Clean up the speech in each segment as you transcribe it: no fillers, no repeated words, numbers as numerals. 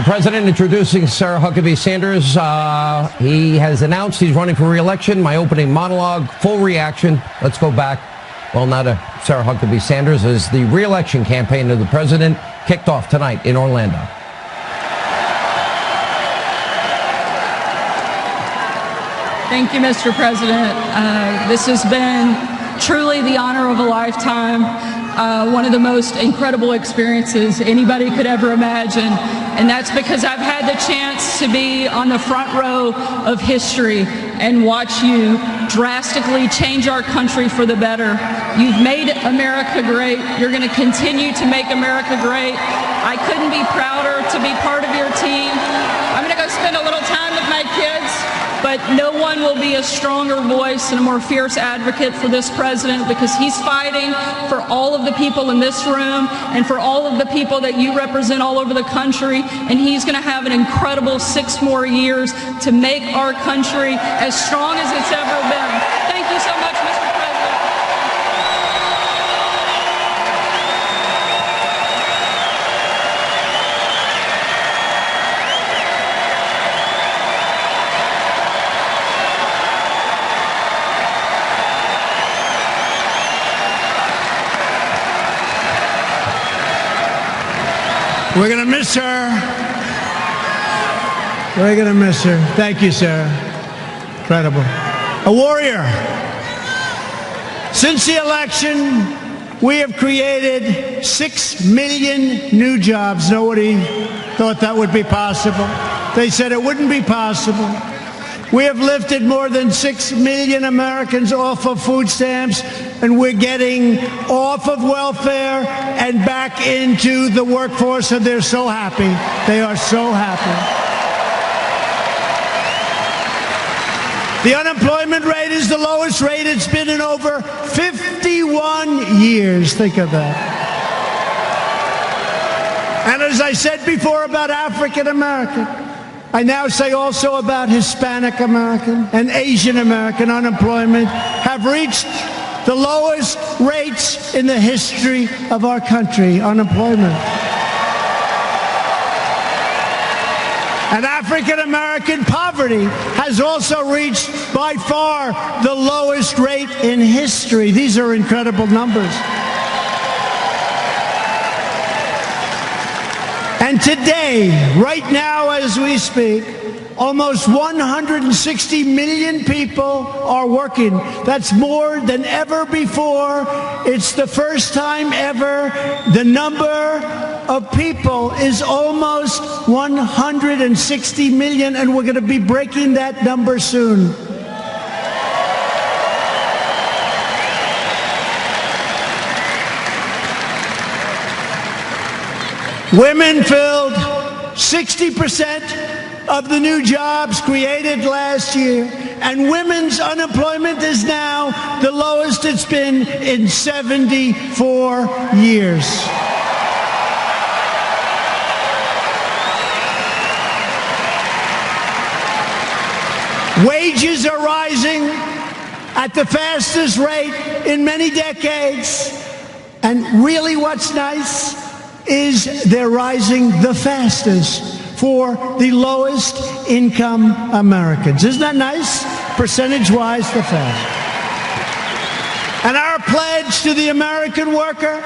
The president introducing Sarah Huckabee Sanders. He has announced he's running for re-election. My opening monologue, full reaction. Let's go back. Well, not to Sarah Huckabee Sanders, as the re-election campaign of the president kicked off tonight in Orlando. Thank you, Mr. President. This has been truly the honor of a lifetime, one of the most incredible experiences anybody could ever imagine. And that's because I've had the chance to be on the front row of history and watch you drastically change our country for the better. You've made America great. You're going to continue to make America great. I couldn't be prouder to be part of your team. I'm going to go spend a little time with my kids, but no one will be a stronger voice and a more fierce advocate for this president, because he's fighting for all of the people in this room and for all of the people that you represent all over the country. And he's going to have an incredible 6 more years to make our country as strong as it's ever been. Thank you so much, Mr. President. We're going to miss her. We're going to miss her. Thank you, Sarah. Incredible. A warrior. Since the election, we have created 6 million new jobs. Nobody thought that would be possible. They said it wouldn't be possible. We have lifted more than 6 million Americans off of food stamps, and we're getting off of welfare and back into the workforce, and they're so happy. They are so happy. The unemployment rate is the lowest rate it's been in over 51 years. Think of that. And as I said before about African American, I now say also about Hispanic American and Asian American unemployment have reached the lowest rates in the history of our country, unemployment. And African American poverty has also reached by far the lowest rate in history. These are incredible numbers. And today, right now as we speak, almost 160 million people are working. That's more than ever before. It's the first time ever the number of people is almost 160 million, and we're going to be breaking that number soon. Women filled 60% of the new jobs created last year, and women's unemployment is now the lowest it's been in 74 years. Wages are rising at the fastest rate in many decades, and really what's nice is they're rising the fastest for the lowest income Americans. Isn't that nice? Percentage-wise, the fastest. And our pledge to the American worker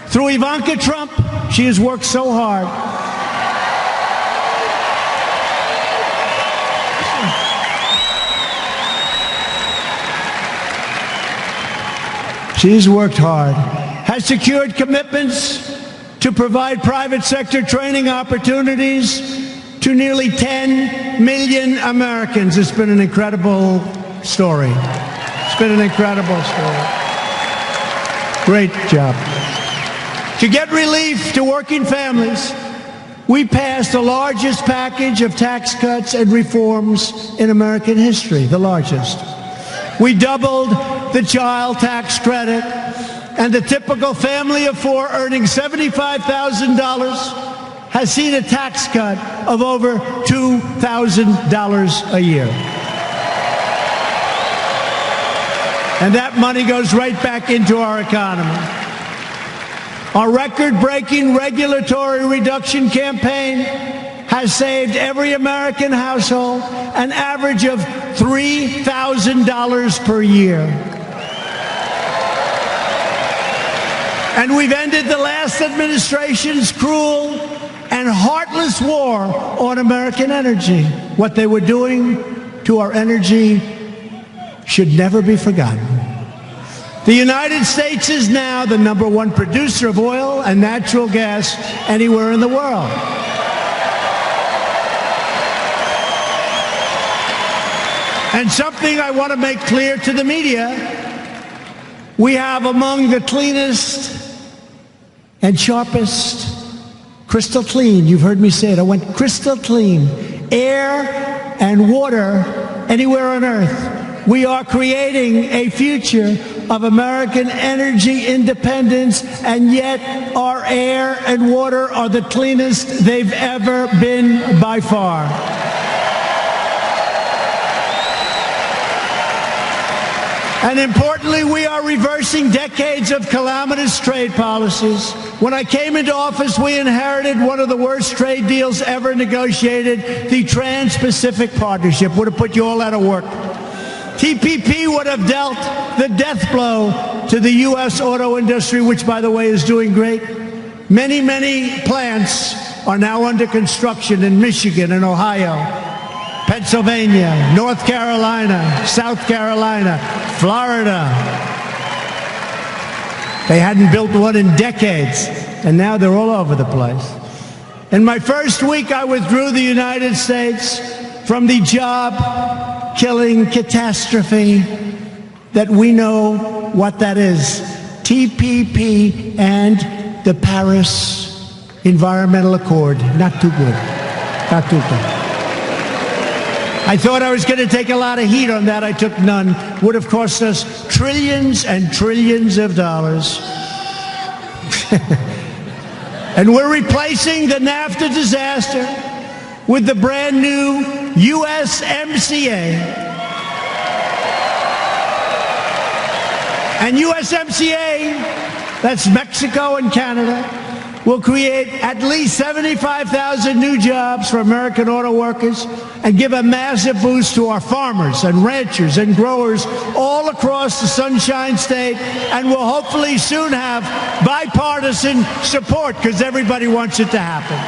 through Ivanka Trump, she has worked so hard. She's worked hard, has secured commitments to provide private sector training opportunities to nearly 10 million Americans. It's been an incredible story. It's been an incredible story. Great job. To get relief to working families, we passed the largest package of tax cuts and reforms in American history, the largest. We doubled the child tax credit, and the typical family of 4 earning $75,000 has seen a tax cut of over $2,000 a year. And that money goes right back into our economy. Our record-breaking regulatory reduction campaign has saved every American household an average of $3,000 per year. And we've ended the last administration's cruel and heartless war on American energy. What they were doing to our energy should never be forgotten. The United States is now the #1 producer of oil and natural gas anywhere in the world. And something I want to make clear to the media, we have among the cleanest and sharpest, crystal clean, you've heard me say it, I went crystal clean, air and water anywhere on earth. We are creating a future of American energy independence, and yet our air and water are the cleanest they've ever been by far. And importantly, we are reversing decades of calamitous trade policies. When I came into office, we inherited one of the worst trade deals ever negotiated, the Trans-Pacific Partnership. Would have put you all out of work. TPP would have dealt the death blow to the U.S. auto industry, which, by the way, is doing great. Many, many plants are now under construction in Michigan and Ohio, Pennsylvania, North Carolina, South Carolina, Florida. They hadn't built one in decades, and now they're all over the place. In my first week, I withdrew the United States from the job-killing catastrophe that we know what that is, TPP and the Paris Environmental Accord. Not too good. Not too good. I thought I was going to take a lot of heat on that. I took none. Would have cost us trillions and trillions of dollars. And we're replacing the NAFTA disaster with the brand new USMCA. And USMCA, that's Mexico and Canada, will create at least 75,000 new jobs for American auto workers and give a massive boost to our farmers and ranchers and growers all across the Sunshine State, and will hopefully soon have bipartisan support because everybody wants it to happen.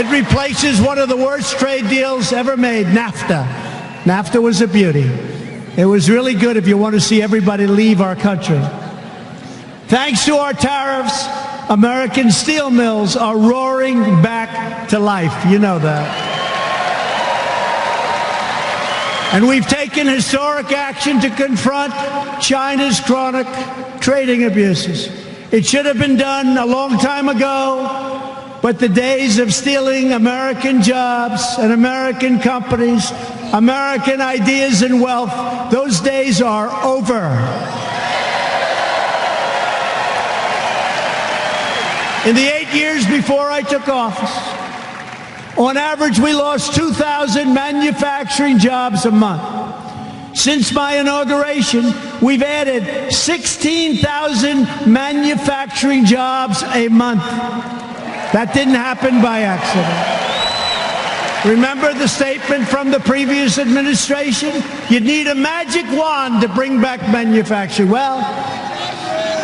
It replaces one of the worst trade deals ever made, NAFTA. NAFTA was a beauty. It was really good if you want to see everybody leave our country. Thanks to our tariffs, American steel mills are roaring back to life. You know that. And we've taken historic action to confront China's chronic trading abuses. It should have been done a long time ago, but the days of stealing American jobs and American companies, American ideas and wealth, those days are over. In the 8 years before I took office, on average, we lost 2,000 manufacturing jobs a month. Since my inauguration, we've added 16,000 manufacturing jobs a month. That didn't happen by accident. Remember the statement from the previous administration? You'd need a magic wand to bring back manufacturing. Well,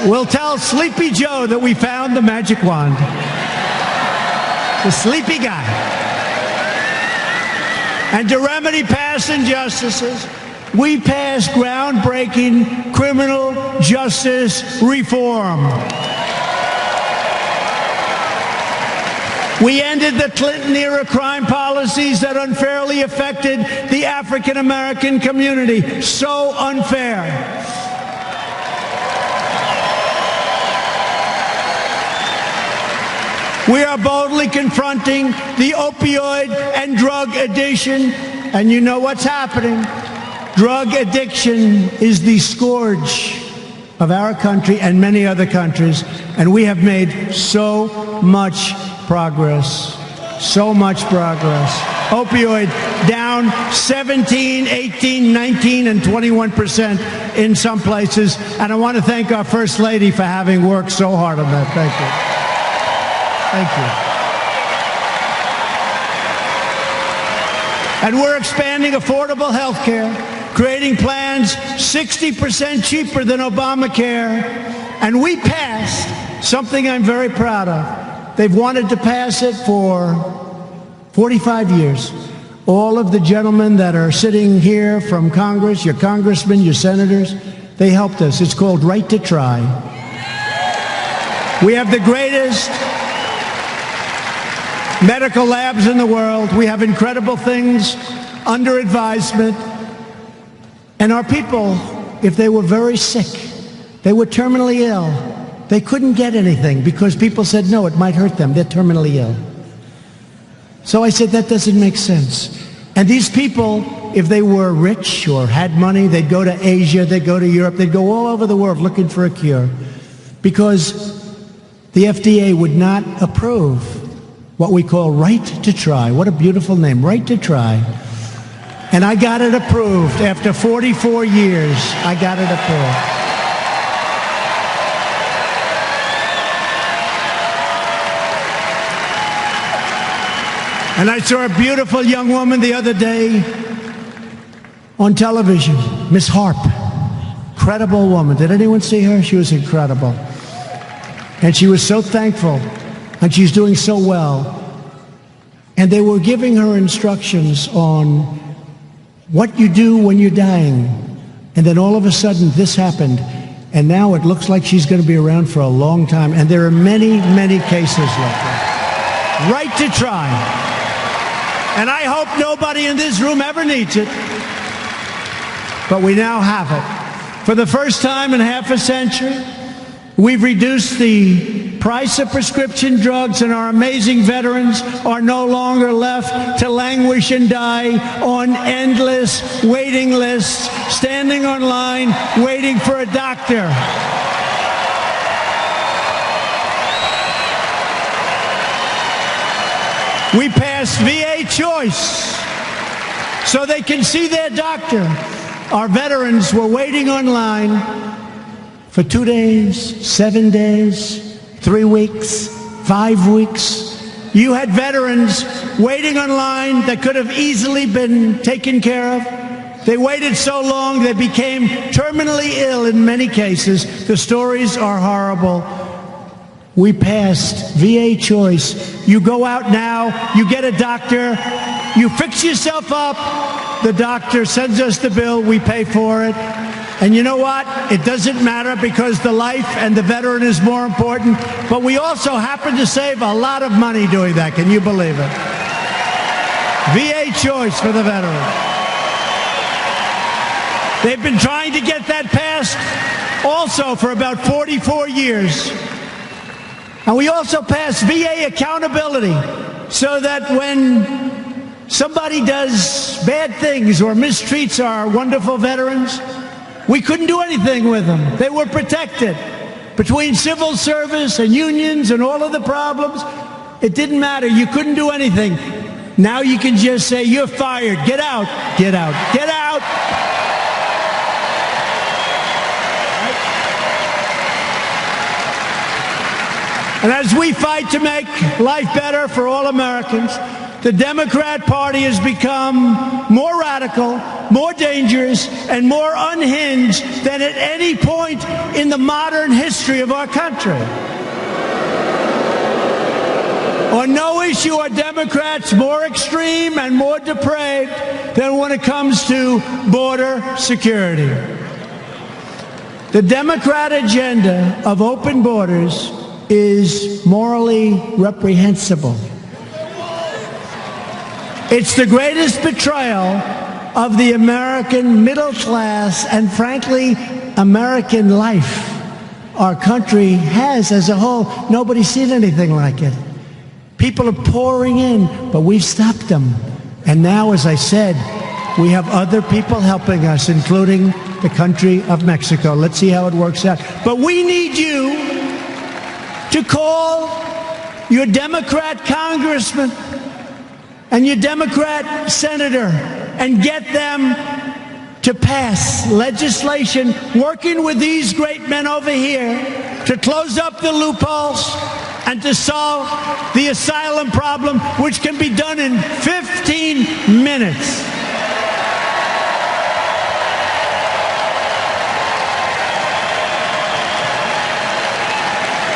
we'll tell Sleepy Joe that we found the magic wand. The sleepy guy. And to remedy past injustices, we passed groundbreaking criminal justice reform. We ended the Clinton-era crime policies that unfairly affected the African-American community. So unfair. We are boldly confronting the opioid and drug addiction, and you know what's happening. Drug addiction is the scourge of our country and many other countries, and we have made so much progress. So much progress. Opioid down 17, 18, 19, and 21% in some places. And I want to thank our First Lady for having worked so hard on that. Thank you. Thank you. And we're expanding affordable health care, creating plans 60% cheaper than Obamacare. And we passed something I'm very proud of. They've wanted to pass it for 45 years. All of the gentlemen that are sitting here from Congress, your congressmen, your senators, they helped us. It's called Right to Try. We have the greatest medical labs in the world. We have incredible things under advisement. And our people, if they were very sick, they were terminally ill, they couldn't get anything because people said, no, it might hurt them. They're terminally ill. So I said, that doesn't make sense. And these people, if they were rich or had money, they'd go to Asia, they'd go to Europe, they'd go all over the world looking for a cure because the FDA would not approve what we call Right to Try. What a beautiful name, Right to Try. And I got it approved after 44 years. I got it approved. And I saw a beautiful young woman the other day on television, Miss Harp. Incredible woman. Did anyone see her? She was incredible. And she was so thankful. And she's doing so well. And they were giving her instructions on what you do when you're dying. And then all of a sudden this happened. And now it looks like she's going to be around for a long time. And there are many, many cases like that. Right to Try. And I hope nobody in this room ever needs it. But we now have it. For the first time in half a century, we've reduced the price of prescription drugs, and our amazing veterans are no longer left to languish and die on endless waiting lists, standing online, waiting for a doctor. We passed VA Choice so they can see their doctor. Our veterans were waiting online for 2 days, 7 days, 3 weeks, 5 weeks. You had veterans waiting online that could have easily been taken care of. They waited so long they became terminally ill in many cases. The stories are horrible. We passed VA Choice. You go out now, you get a doctor, you fix yourself up, the doctor sends us the bill, we pay for it. And you know what? It doesn't matter because the life and the veteran is more important. But we also happen to save a lot of money doing that. Can you believe it? VA Choice for the veteran. They've been trying to get that passed also for about 44 years. And we also passed VA accountability so that when somebody does bad things or mistreats our wonderful veterans, we couldn't do anything with them. They were protected. Between civil service and unions and all of the problems, it didn't matter. You couldn't do anything. Now you can just say, you're fired. Get out. Get out. Get out. And as we fight to make life better for all Americans, the Democrat Party has become more radical, more dangerous, and more unhinged than at any point in the modern history of our country. On no issue are Democrats more extreme and more depraved than when it comes to border security. The Democrat agenda of open borders is morally reprehensible. It's the greatest betrayal of the American middle class and, frankly, American life our country has as a whole. Nobody's seen anything like it. People are pouring in, but we've stopped them. And now, as I said, we have other people helping us, including the country of Mexico. Let's see how it works out. But we need you to call your Democrat congressman and your Democrat senator and get them to pass legislation working with these great men over here to close up the loopholes, and to solve the asylum problem, which can be done in 15 minutes.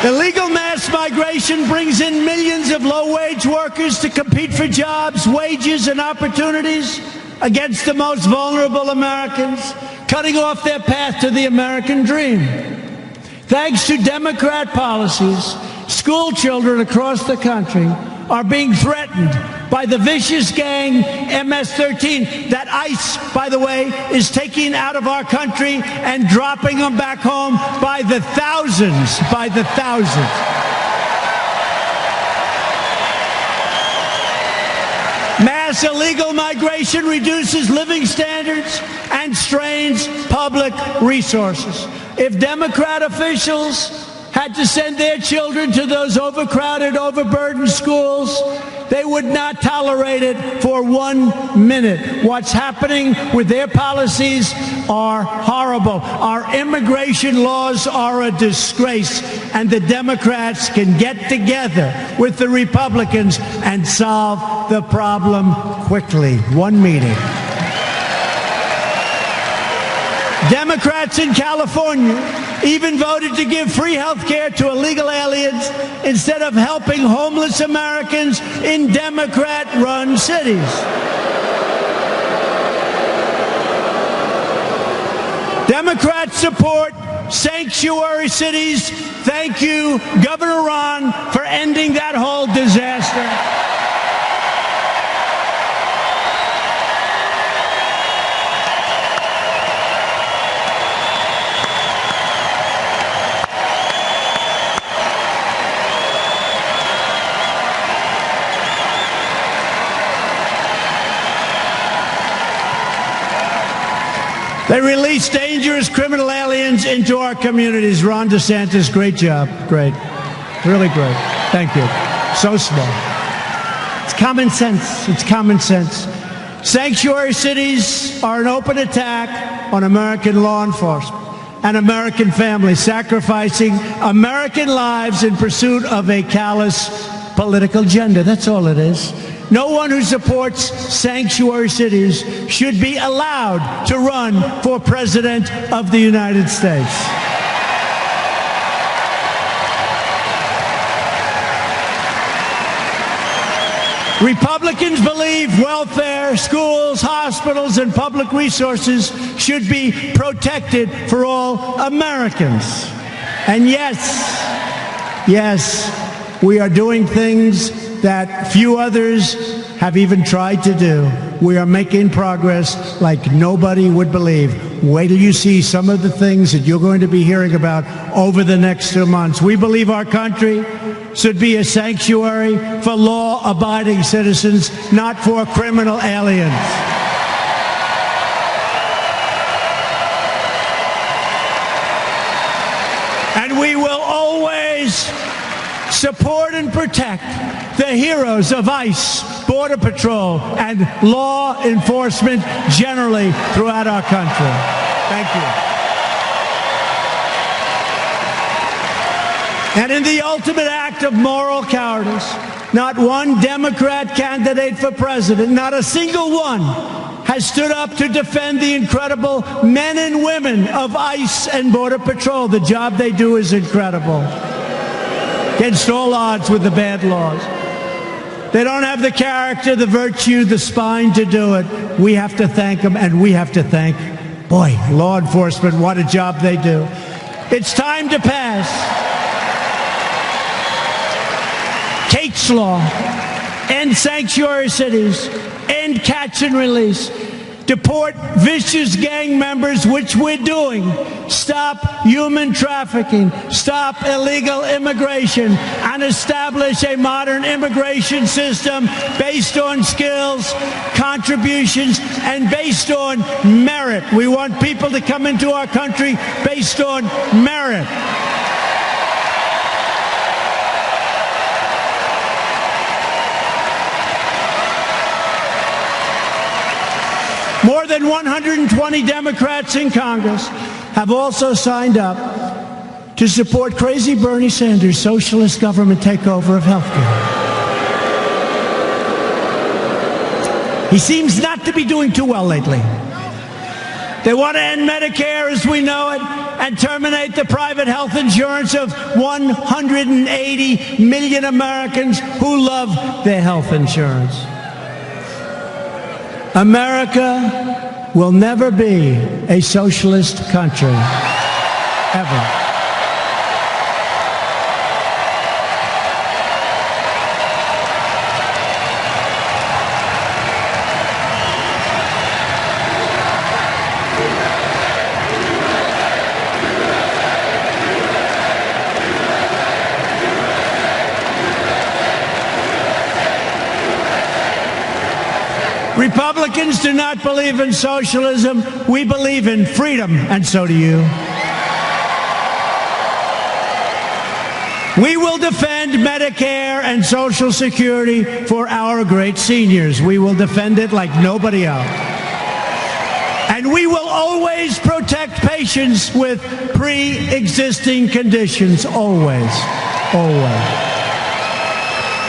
Illegal mass migration brings in millions of low-wage workers to compete for jobs, wages, and opportunities against the most vulnerable Americans, cutting off their path to the American dream. Thanks to Democrat policies, school children across the country are being threatened by the vicious gang MS-13 that ICE, by the way, is taking out of our country and dropping them back home by the thousands, Mass illegal migration reduces living standards and strains public resources. If Democrat officials had to send their children to those overcrowded, overburdened schools, they would not tolerate it for 1 minute. What's happening with their policies are horrible. Our immigration laws are a disgrace, and the Democrats can get together with the Republicans and solve the problem quickly. One meeting. Democrats in California even voted to give free health care to illegal aliens instead of helping homeless Americans in Democrat-run cities. Democrats support sanctuary cities. Thank you, Governor Ron, for ending that whole disaster. They release dangerous criminal aliens into our communities. Ron DeSantis, great job. Great. Really great. Thank you. So smart. It's common sense. It's common sense. Sanctuary cities are an open attack on American law enforcement and American families, sacrificing American lives in pursuit of a callous political agenda. That's all it is. No one who supports sanctuary cities should be allowed to run for president of the United States. Republicans believe welfare, schools, hospitals, and public resources should be protected for all Americans. And yes, we are doing things that few others have even tried to do. We are making progress like nobody would believe. Wait till you see some of the things that you're going to be hearing about over the next 2 months. We believe our country should be a sanctuary for law-abiding citizens, not for criminal aliens. And we will always support and protect the heroes of ICE, Border Patrol, and law enforcement generally throughout our country. Thank you. And in the ultimate act of moral cowardice, not one Democrat candidate for president, not a single one, has stood up to defend the incredible men and women of ICE and Border Patrol. The job they do is incredible. Against all odds with the bad laws. They don't have the character, the virtue, the spine to do it. We have to thank them, and we have to thank, boy, law enforcement, what a job they do. It's time to pass Kate's Law, end sanctuary cities, end catch and release, deport vicious gang members, which we're doing, stop human trafficking, stop illegal immigration, and establish a modern immigration system based on skills, contributions, and based on merit. We want people to come into our country based on merit. More than 120 Democrats in Congress have also signed up to support crazy Bernie Sanders' socialist government takeover of healthcare. He seems not to be doing too well lately. They want to end Medicare as we know it and terminate the private health insurance of 180 million Americans who love their health insurance. America will never be a socialist country, ever. Republicans do not believe in socialism. We believe in freedom, and so do you. We will defend Medicare and Social Security for our great seniors. We will defend it like nobody else. And we will always protect patients with pre-existing conditions. Always. Always.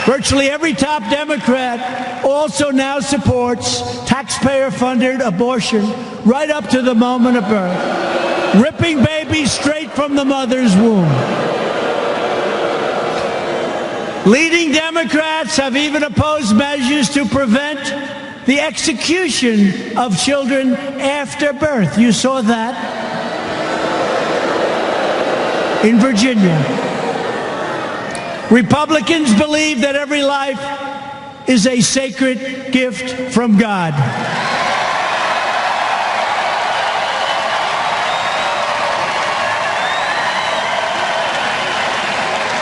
Virtually every top Democrat also now supports taxpayer-funded abortion right up to the moment of birth, ripping babies straight from the mother's womb. Leading Democrats have even opposed measures to prevent the execution of children after birth. You saw that in Virginia. Republicans believe that every life is a sacred gift from God.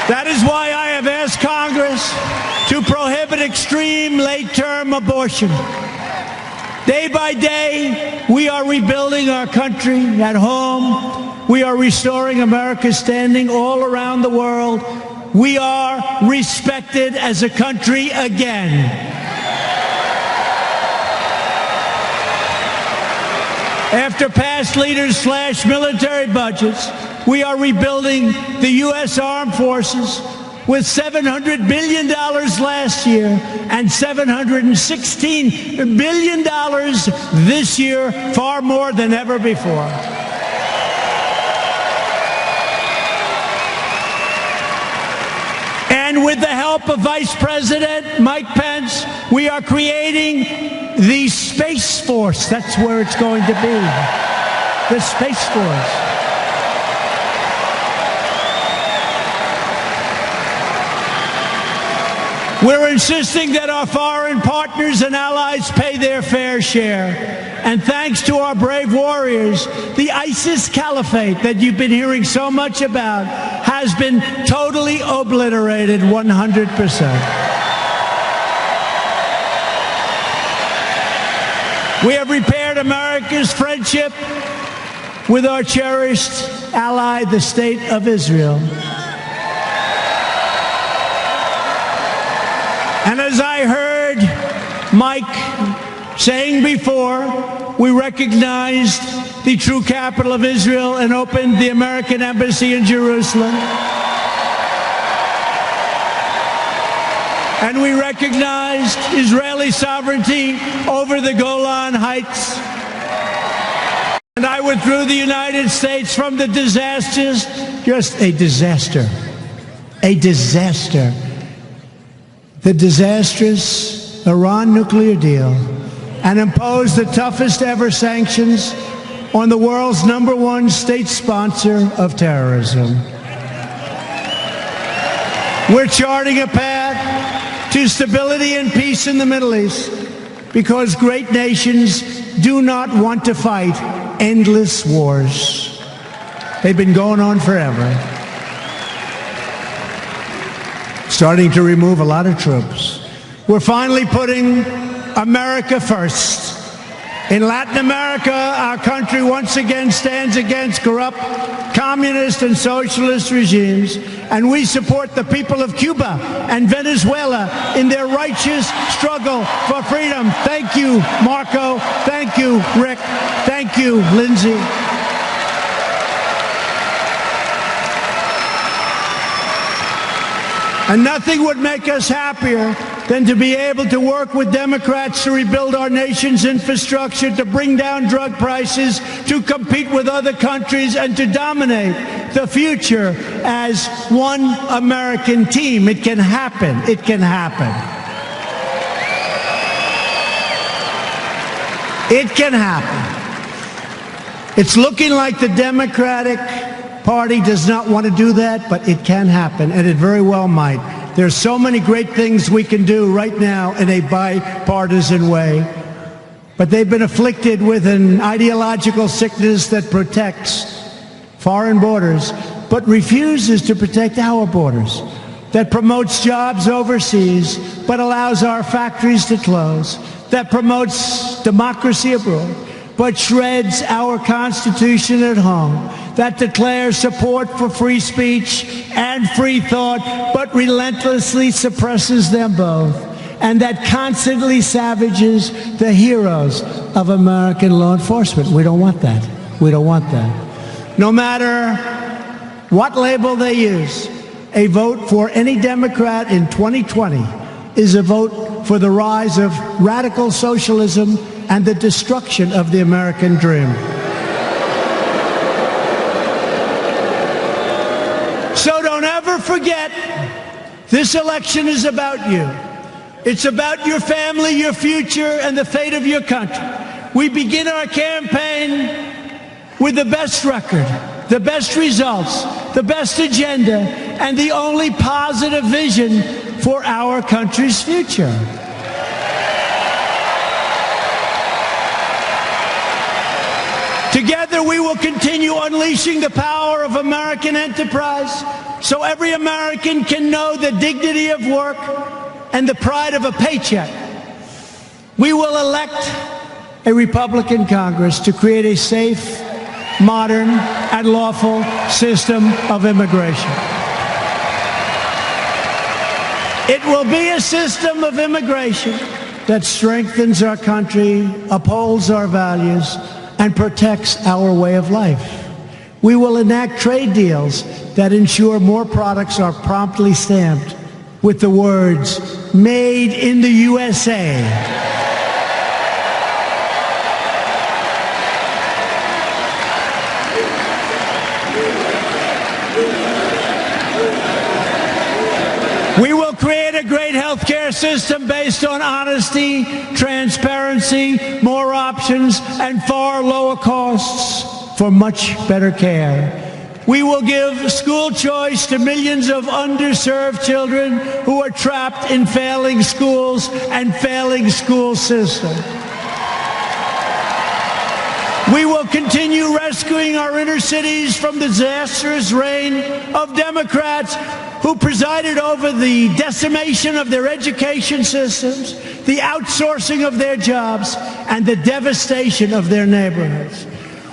That is why I have asked Congress to prohibit extreme late-term abortion. Day by day, we are rebuilding our country at home. We are restoring America's standing all around the world. We are respected as a country again. After past leaders slashed military budgets, we are rebuilding the U.S. Armed Forces with $700 billion last year and $716 billion this year, far more than ever before. And with the help of Vice President Mike Pence, we are creating the Space Force. That's where it's going to be. The Space Force. We're insisting that our foreign partners and allies pay their fair share. And thanks to our brave warriors, the ISIS caliphate that you've been hearing so much about has been totally obliterated 100%. We have repaired America's friendship with our cherished ally, the State of Israel. And as I heard Mike saying before, we recognized the true capital of Israel and opened the American embassy in Jerusalem. And we recognized Israeli sovereignty over the Golan Heights. And I withdrew the United States from the disasters, just a disaster, the disastrous Iran nuclear deal, and imposed the toughest ever sanctions on the world's #1 state sponsor of terrorism. We're charting a path to stability and peace in the Middle East because great nations do not want to fight endless wars. They've been going on forever. Starting to remove a lot of troops. We're finally putting America first. In Latin America, our country once again stands against corrupt communist and socialist regimes, and we support the people of Cuba and Venezuela in their righteous struggle for freedom. Thank you, Marco. Thank you, Rick. Thank you, Lindsay. And nothing would make us happier than to be able to work with Democrats to rebuild our nation's infrastructure, to bring down drug prices, to compete with other countries, and to dominate the future as one American team. It can happen. It can happen. It can happen. It's looking like the Democratic Party does not want to do that, but it can happen, and it very well might. There's so many great things we can do right now in a bipartisan way, but they've been afflicted with an ideological sickness that protects foreign borders, but refuses to protect our borders, that promotes jobs overseas, but allows our factories to close, that promotes democracy abroad, but shreds our Constitution at home, that declares support for free speech and free thought, but relentlessly suppresses them both, and that constantly savages the heroes of American law enforcement. We don't want that. We don't want that. No matter what label they use, a vote for any Democrat in 2020 is a vote for the rise of radical socialism and the destruction of the American dream. So don't ever forget, this election is about you. It's about your family, your future, and the fate of your country. We begin our campaign with the best record, the best results, the best agenda, and the only positive vision for our country's future. Together, we will continue unleashing the power of American enterprise so every American can know the dignity of work and the pride of a paycheck. We will elect a Republican Congress to create a safe, modern, and lawful system of immigration. It will be a system of immigration that strengthens our country, upholds our values, and protects our way of life. We will enact trade deals that ensure more products are promptly stamped with the words, "Made in the USA." We will create a great healthcare system based on honesty, transparency, more options, and far lower costs for much better care. We will give school choice to millions of underserved children who are trapped in failing schools and failing school systems. We will continue rescuing our inner cities from the disastrous reign of Democrats who presided over the decimation of their education systems, the outsourcing of their jobs, and the devastation of their neighborhoods.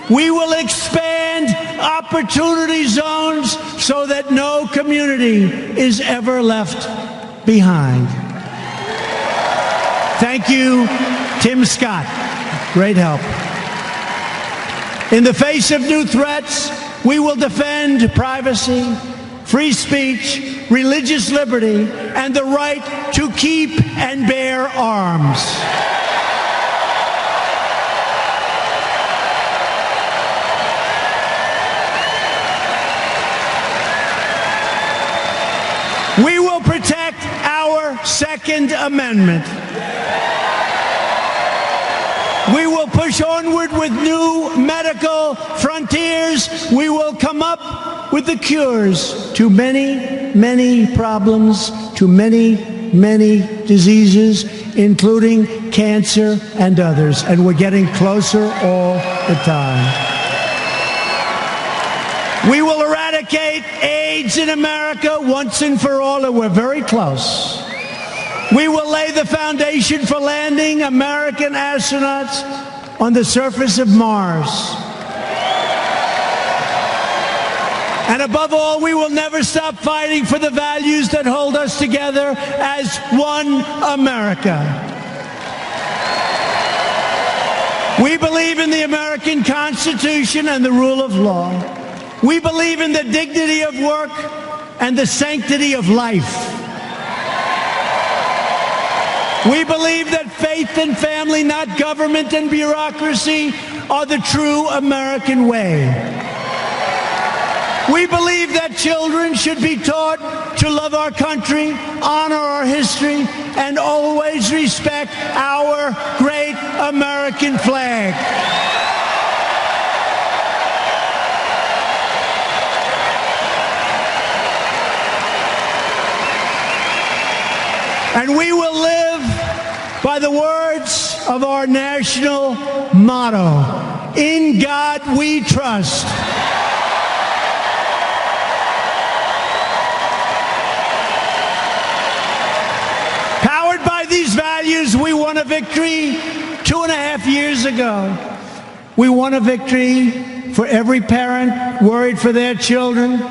We will expand opportunity zones so that no community is ever left behind. Thank you, Tim Scott. Great help. In the face of new threats, we will defend privacy, free speech, religious liberty, and the right to keep and bear arms. We will protect our Second Amendment. We will push onward with new medical frontiers. We will come up with the cures to many, many problems, to many, many diseases, including cancer and others. And we're getting closer all the time. We will eradicate AIDS in America once and for all, and we're very close. We will lay the foundation for landing American astronauts on the surface of Mars. And above all, we will never stop fighting for the values that hold us together as one America. We believe in the American Constitution and the rule of law. We believe in the dignity of work and the sanctity of life. We believe that faith and family, not government and bureaucracy, are the true American way. We believe that children should be taught to love our country, honor our history, and always respect our great American flag. And we will live by the words of our national motto, "In God we trust." Powered by these values, we won a victory 2.5 years ago. We won a victory for every parent worried for their children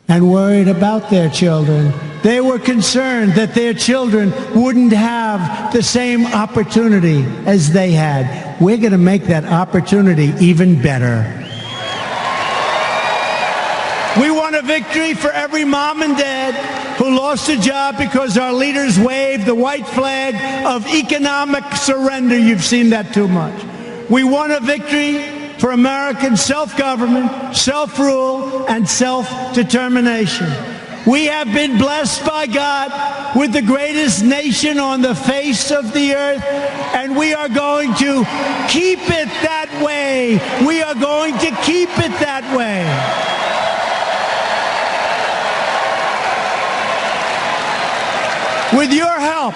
and worried about their children. They were concerned that their children wouldn't have the same opportunity as they had. We're going to make that opportunity even better. We won a victory for every mom and dad who lost a job because our leaders waved the white flag of economic surrender. You've seen that too much. We won a victory for American self-government, self-rule, and self-determination. We have been blessed by God with the greatest nation on the face of the earth, and we are going to keep it that way. We are going to keep it that way. With your help,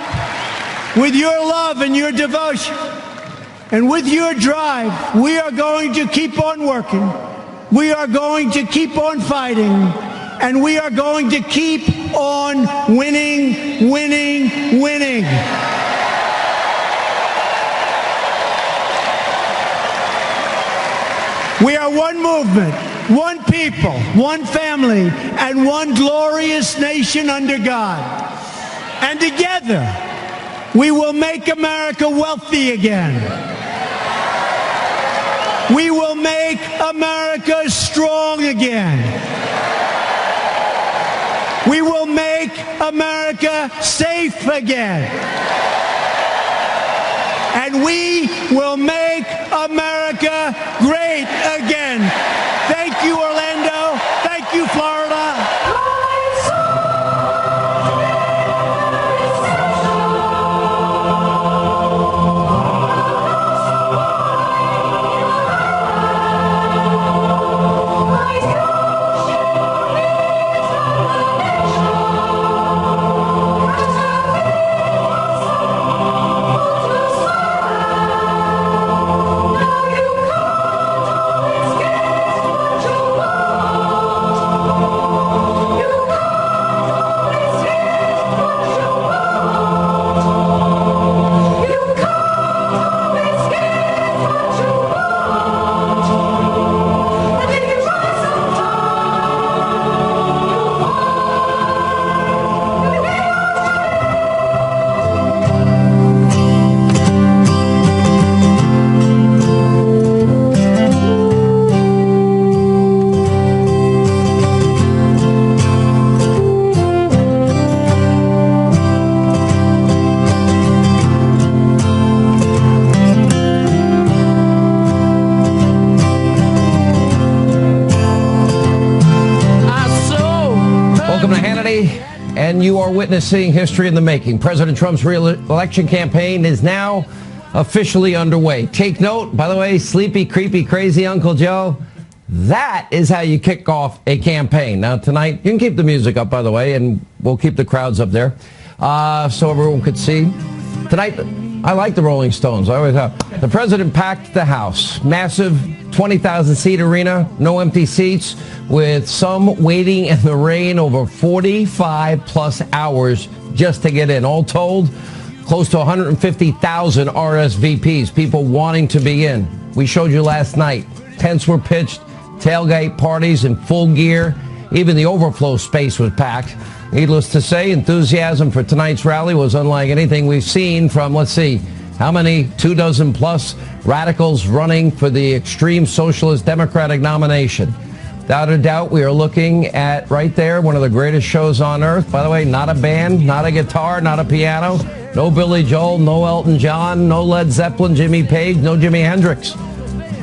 with your love and your devotion, and with your drive, we are going to keep on working. We are going to keep on fighting. And we are going to keep on winning, winning, winning. We are one movement, one people, one family, and one glorious nation under God. And together, we will make America wealthy again. We will make America strong again. We will make America safe again. And we will make America great again. Thank you, Orlando. Thank you, Florida. Welcome to Hannity, and you are witnessing history in the making. President Trump's re-election campaign is now officially underway. Take note, by the way, sleepy, creepy, crazy Uncle Joe, that is how you kick off a campaign. Now, tonight, you can keep the music up, by the way, and we'll keep the crowds up there so everyone could see. Tonight, I like the Rolling Stones. I always have. The president packed the house. Massive 20,000-seat arena, no empty seats, with some waiting in the rain over 45-plus hours just to get in. All told, close to 150,000 RSVPs, people wanting to be in. We showed you last night. Tents were pitched, tailgate parties in full gear. Even the overflow space was packed. Needless to say, enthusiasm for tonight's rally was unlike anything we've seen from, let's see, how many 24+ radicals running for the extreme socialist Democratic nomination. Without a doubt, we are looking at, right there, one of the greatest shows on earth. By the way, not a band, not a guitar, not a piano, no Billy Joel, no Elton John, no Led Zeppelin, Jimmy Page, no Jimi Hendrix.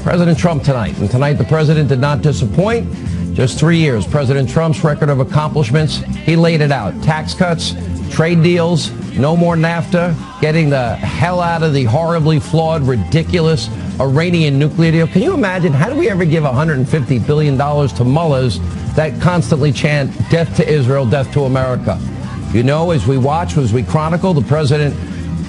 President Trump tonight. And tonight, the president did not disappoint. Just 3 years, President Trump's record of accomplishments, he laid it out. Tax cuts, trade deals, no more NAFTA, getting the hell out of the horribly flawed, ridiculous Iranian nuclear deal. Can you imagine? How do we ever give $150 billion to mullahs that constantly chant death to Israel, death to America? You know, as we watch, as we chronicle, the president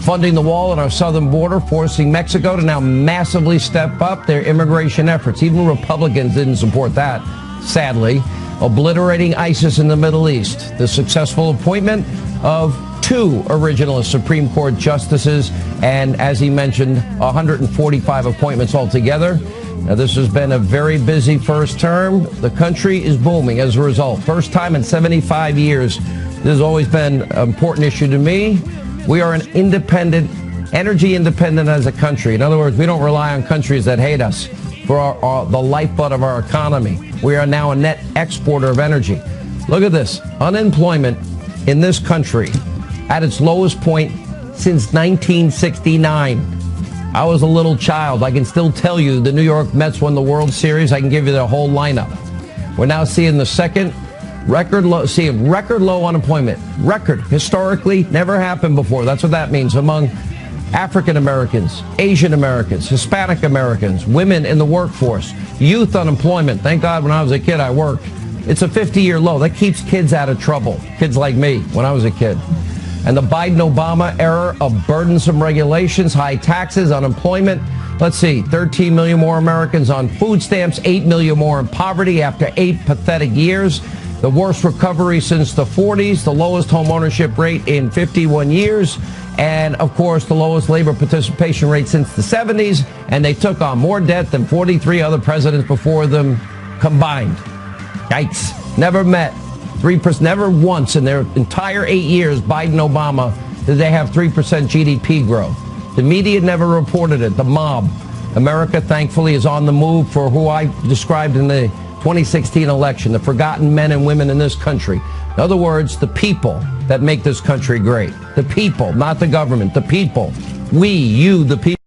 funding the wall on our southern border, forcing Mexico to now massively step up their immigration efforts. Even Republicans didn't support that, sadly. Obliterating ISIS in the Middle East. The successful appointment of 2 originalist Supreme Court justices, and as he mentioned, 145 appointments altogether. Now, this has been a very busy first term. The country is booming as a result. First time in 75 years. This has always been an important issue to me. We are an independent, energy independent as a country. In other words, we don't rely on countries that hate us for the lifeblood of our economy. We are now a net exporter of energy. Look at this. Unemployment in this country at its lowest point since 1969. I was a little child. I can still tell you the New York Mets won the World Series. I can give you the whole lineup. We're now seeing the second record low unemployment. Record. Historically, never happened before. That's what that means among African Americans, Asian Americans, Hispanic Americans, women in the workforce, youth unemployment. Thank God when I was a kid I worked. It's a 50-year low. That keeps kids out of trouble. Kids like me when I was a kid. And the Biden-Obama era of burdensome regulations, high taxes, unemployment. Let's see, 13 million more Americans on food stamps, 8 million more in poverty after 8 pathetic years. The worst recovery since the 40s, the lowest home ownership rate in 51 years, and, of course, the lowest labor participation rate since the 70s, and they took on more debt than 43 other presidents before them combined. Yikes. Never met 3%, never once in their entire 8 years, Biden-Obama, did they have 3% GDP growth. The media never reported it. The mob. America, thankfully, is on the move for who I described in the 2016 election, the forgotten men and women in this country. In other words, the people that make this country great. The people, not the government, the people. We, you, the people.